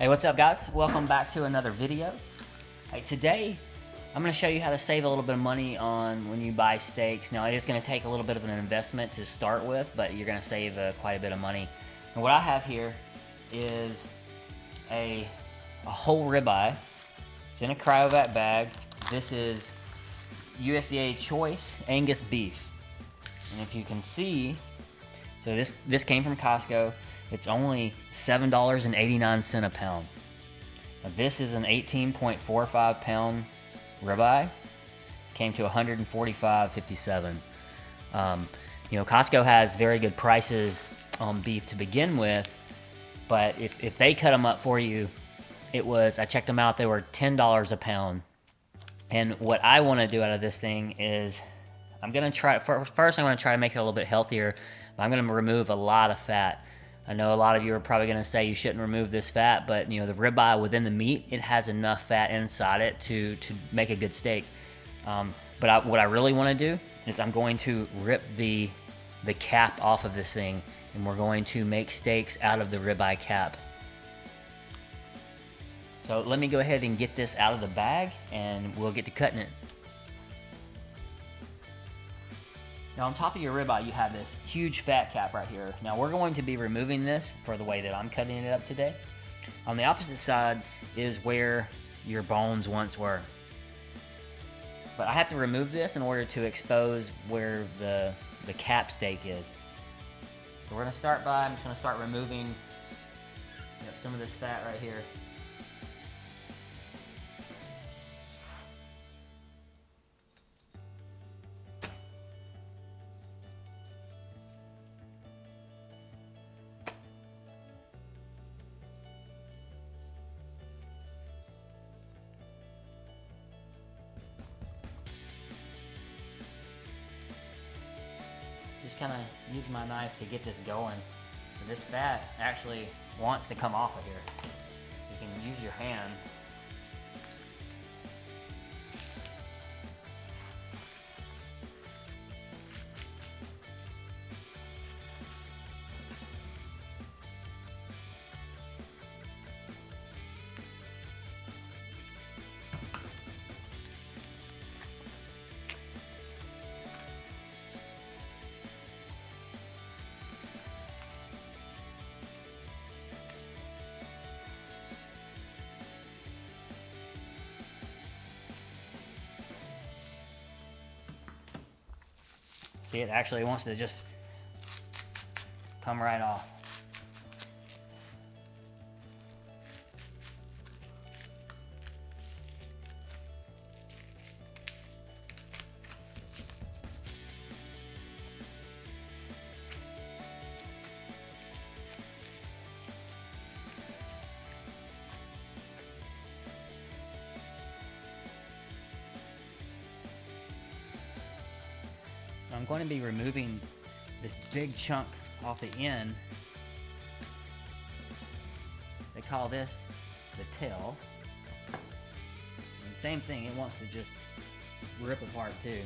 Hey, what's up guys? Welcome back to another video. Hey, today I'm going to show you how to save a little bit of money on when you buy steaks. Now it is going to take a little bit of an investment to start with, but you're going to save quite a bit of money. And what I have here is a whole ribeye. It's in a cryovac bag. This is USDA Choice Angus beef. And if you can see, so this came from Costco. It's only $7.89 a pound. Now this is an 18.45 pound ribeye. Came to $145.57. You know, Costco has very good prices on beef to begin with, but if they cut them up for you, I checked them out, they were $10 a pound. And what I want to do out of this thing is, I'm going to try, first I'm going to try to make it a little bit healthier, but I'm going to remove a lot of fat. I know a lot of you are probably going to say you shouldn't remove this fat, but you know, the ribeye within the meat, it has enough fat inside it to make a good steak. But what I really want to do is I'm going to rip the cap off of this thing, and we're going to make steaks out of the ribeye cap. So let me go ahead and get this out of the bag, and we'll get to cutting it. Now on top of your ribeye, you have this huge fat cap right here. Now we're going to be removing this for the way that I'm cutting it up today. On the opposite side is where your bones once were. But I have to remove this in order to expose where the cap steak is. So we're gonna start by, I'm just gonna start removing some of this fat right here. Just kind of use my knife to get this going. This fat actually wants to come off of here. You can use your hand. See, it actually wants to just come right off. I'm going to be removing this big chunk off the end. They call this the tail. And same thing, it wants to just rip apart too.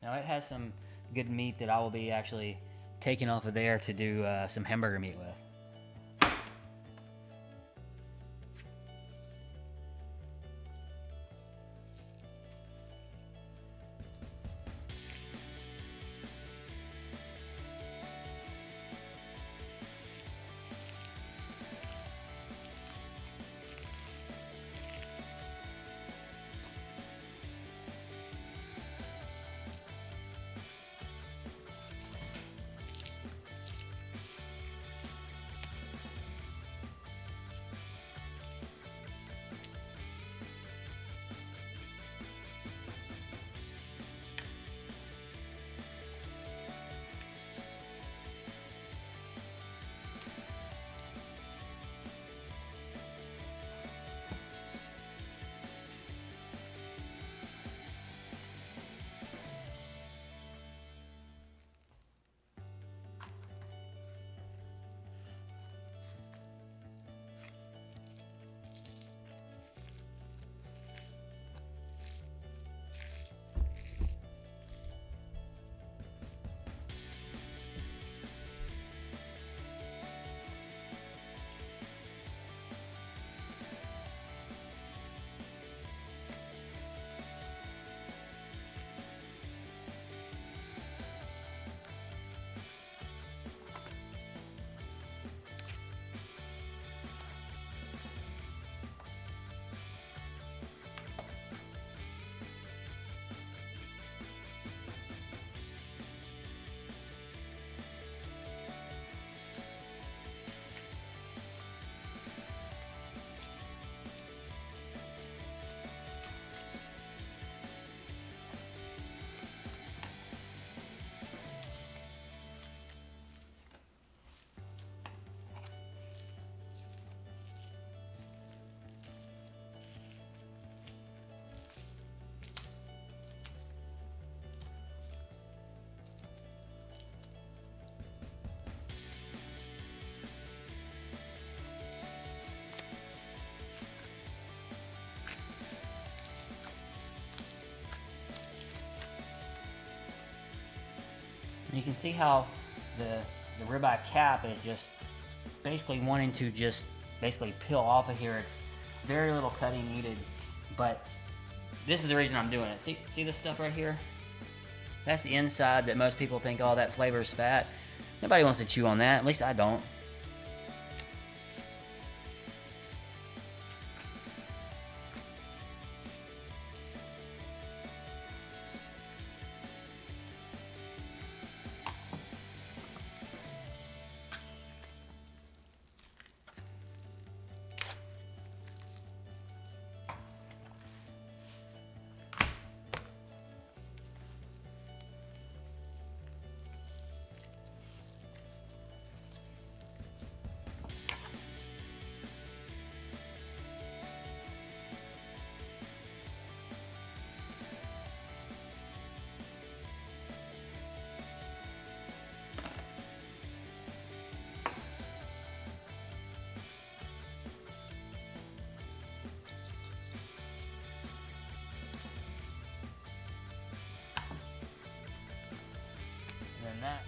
Now it has some good meat that I will be actually taking off of there to do some hamburger meat with. You can see how the ribeye cap is just basically wanting to just basically peel off of here. It's very little cutting needed, but this is the reason I'm doing it. See this stuff right here? That's the inside that most people think, oh, that flavor is fat. Nobody wants to chew on that, at least I don't. That.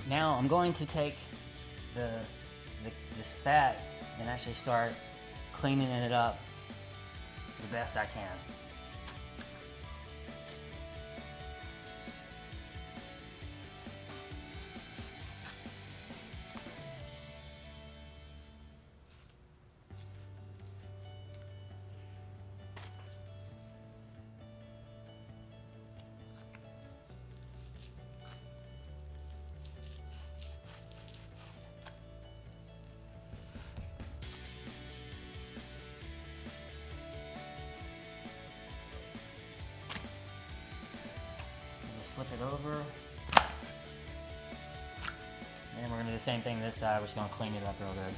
Now I'm going to take this fat and actually start cleaning it up the best I can. Flip it over. And we're gonna do the same thing this side. We're just gonna clean it up real good.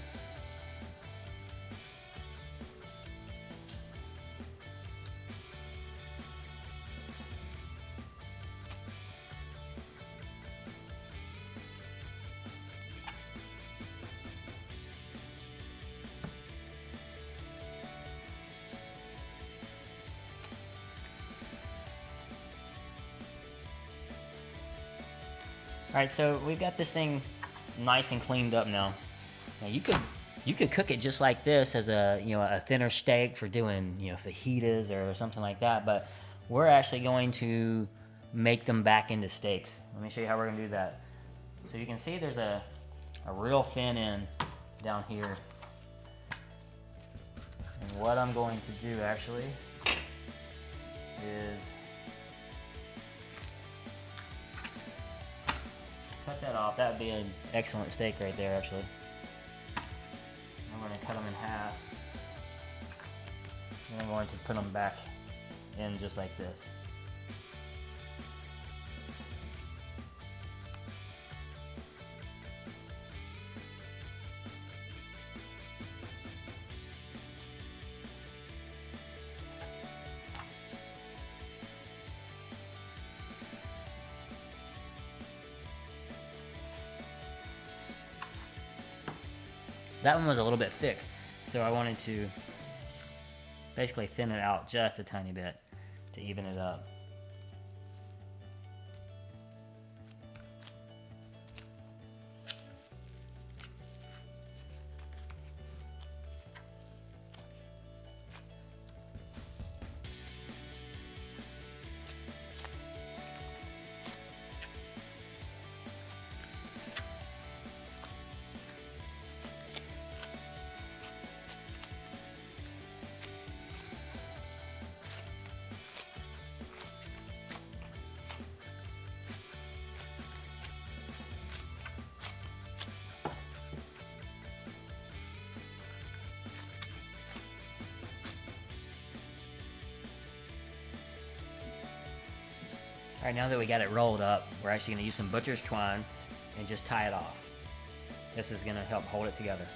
All right, so we've got this thing nice and cleaned up now. Now you could cook it just like this as a thinner steak for doing fajitas or something like that. But we're actually going to make them back into steaks. Let me show you how we're gonna do that. So you can see there's a real thin end down here. And what I'm going to do actually is cut that off. That would be an excellent steak right there, actually. And we're going to cut them in half. And I'm going to put them back in just like this. That one was a little bit thick, so I wanted to basically thin it out just a tiny bit to even it up. Alright, now that we got it rolled up, we're actually going to use some butcher's twine and just tie it off. This is going to help hold it together.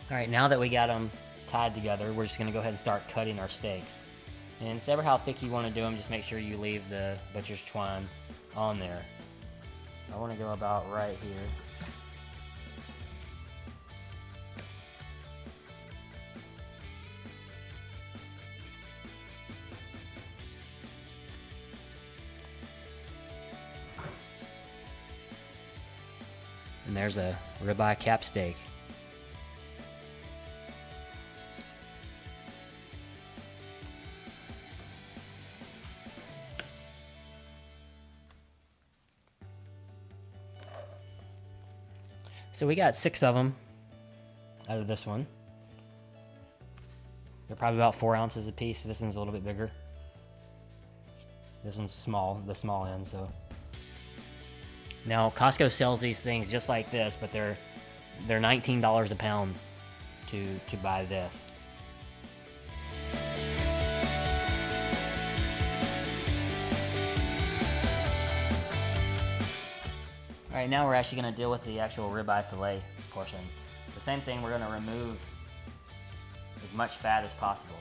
All right, now that we got them tied together, we're just gonna go ahead and start cutting our steaks. And it's ever how thick you want to do them, just make sure you leave the butcher's twine on there. I want to go about right here. And there's a ribeye cap steak. So we got 6 of them out of this one. They're probably about 4 ounces a piece. This one's a little bit bigger. This one's small, the small end, so. Now, Costco sells these things just like this, but they're $19 a pound to buy this. All right, now we're actually going to deal with the actual ribeye fillet portion. The same thing, we're going to remove as much fat as possible.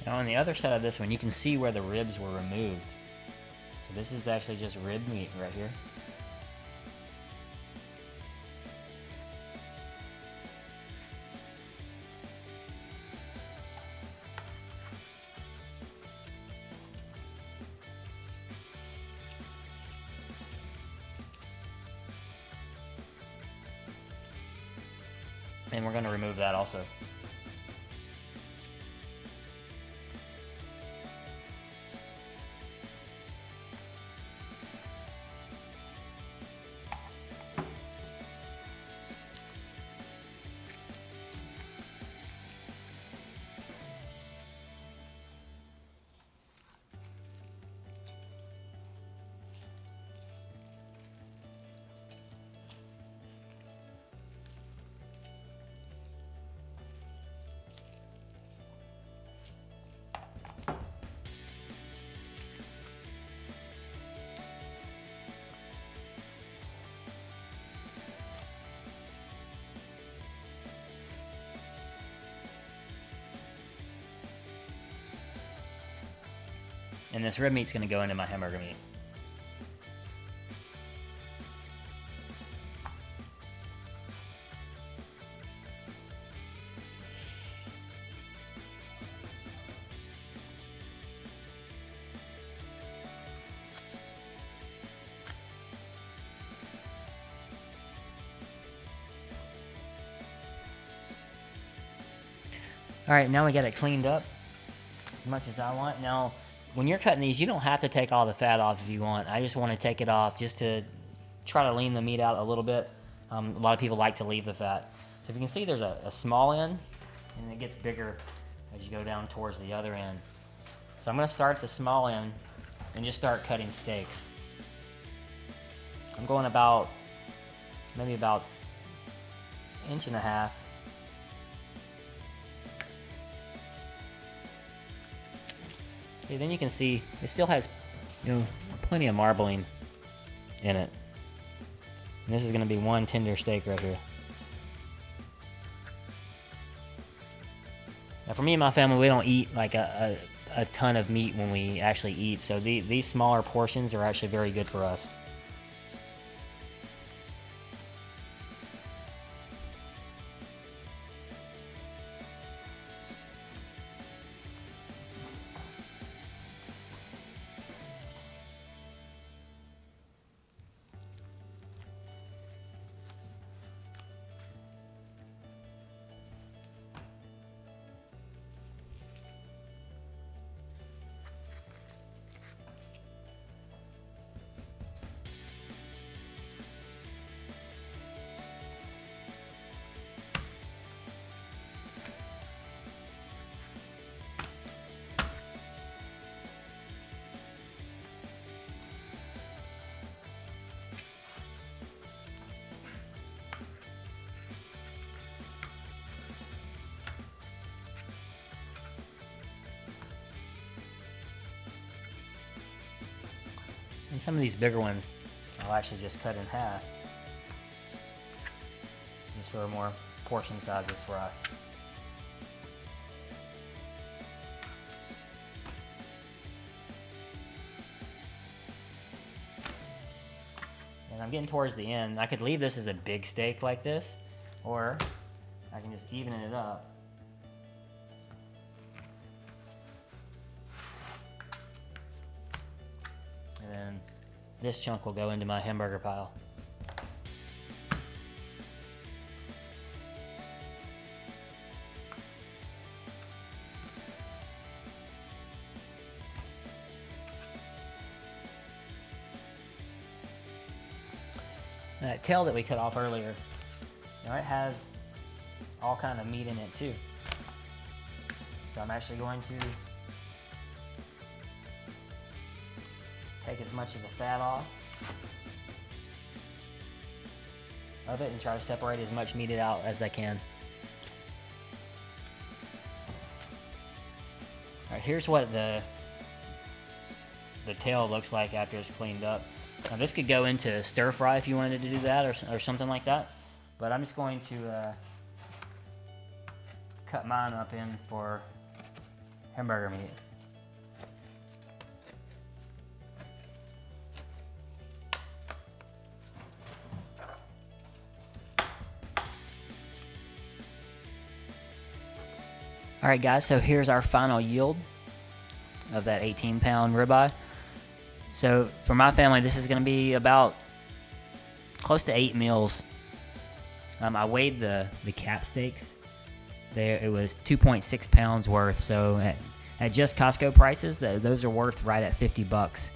Now on the other side of this one, you can see where the ribs were removed. So this is actually just rib meat right here. And we're going to remove that also. And this rib meat's going to go into my hamburger meat. All right, now we got it cleaned up as much as I want. Now, when you're cutting these, you don't have to take all the fat off if you want. I just want to take it off just to try to lean the meat out a little bit. A lot of people like to leave the fat. So if you can see, there's a small end, and it gets bigger as you go down towards the other end. So I'm going to start at the small end and just start cutting steaks. I'm going about, maybe about 1.5 inches. See, then you can see it still has, plenty of marbling in it. And this is going to be one tender steak right here. Now, for me and my family, we don't eat like a ton of meat when we actually eat, so these smaller portions are actually very good for us. And some of these bigger ones I'll actually just cut in half, just for more portion sizes for us. And I'm getting towards the end. I could leave this as a big steak like this, or I can just even it up. And then this chunk will go into my hamburger pile. That tail that we cut off earlier, now it has all kind of meat in it too. So I'm actually going to take as much of the fat off of it and try to separate as much meat out as I can. Alright, here's what the tail looks like after it's cleaned up. Now this could go into stir fry if you wanted to do that, or something like that, but I'm just going to cut mine up in for hamburger meat. Alright guys, so here's our final yield of that 18-pound ribeye. So for my family, this is going to be about close to 8 meals. I weighed the cap steaks. There, it was 2.6 pounds worth. So at just Costco prices, those are worth right at $50.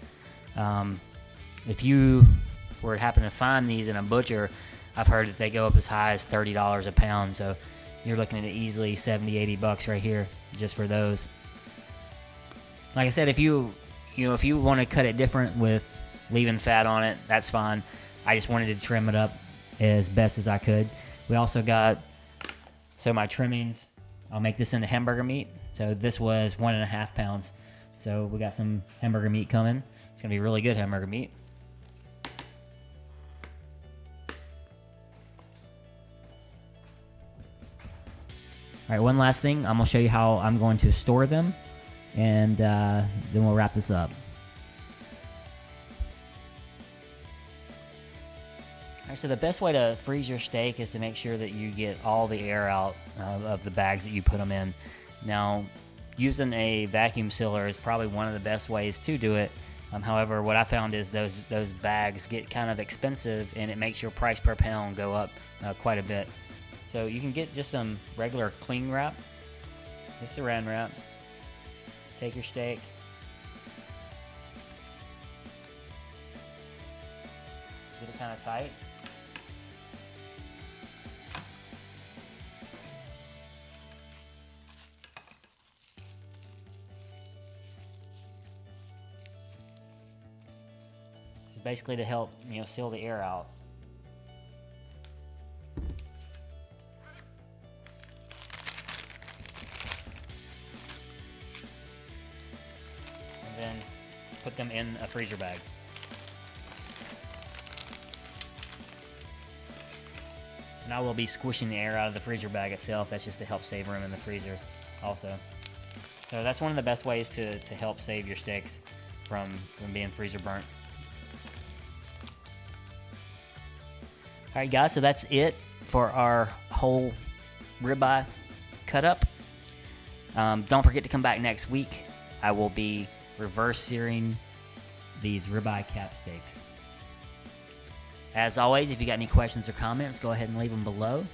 If you were happen to find these in a butcher, I've heard that they go up as high as $30 a pound. So you're looking at easily $70-80 right here just for those. Like I said, if you want to cut it different with leaving fat on it, that's fine. I just wanted to trim it up as best as I could. We also got, so my trimmings, I'll make this into hamburger meat. So this was 1.5 pounds. So we got some hamburger meat coming. It's going to be really good hamburger meat. All right, one last thing. I'm going to show you how I'm going to store them, and then we'll wrap this up. All right, so the best way to freeze your steak is to make sure that you get all the air out of the bags that you put them in. Now, using a vacuum sealer is probably one of the best ways to do it. However, what I found is those bags get kind of expensive, and it makes your price per pound go up quite a bit. So you can get just some regular cling wrap, just saran wrap. Take your steak, get it kind of tight. This is basically to help, seal the air out. Then put them in a freezer bag. And I will be squishing the air out of the freezer bag itself. That's just to help save room in the freezer also. So that's one of the best ways to help save your steaks from being freezer burnt. Alright guys, so that's it for our whole ribeye cut up. Don't forget to come back next week. I will be reverse searing these ribeye cap steaks. As always, if you got any questions or comments, go ahead and leave them below.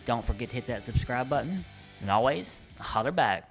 Don't forget to hit that subscribe button. And always, holler back.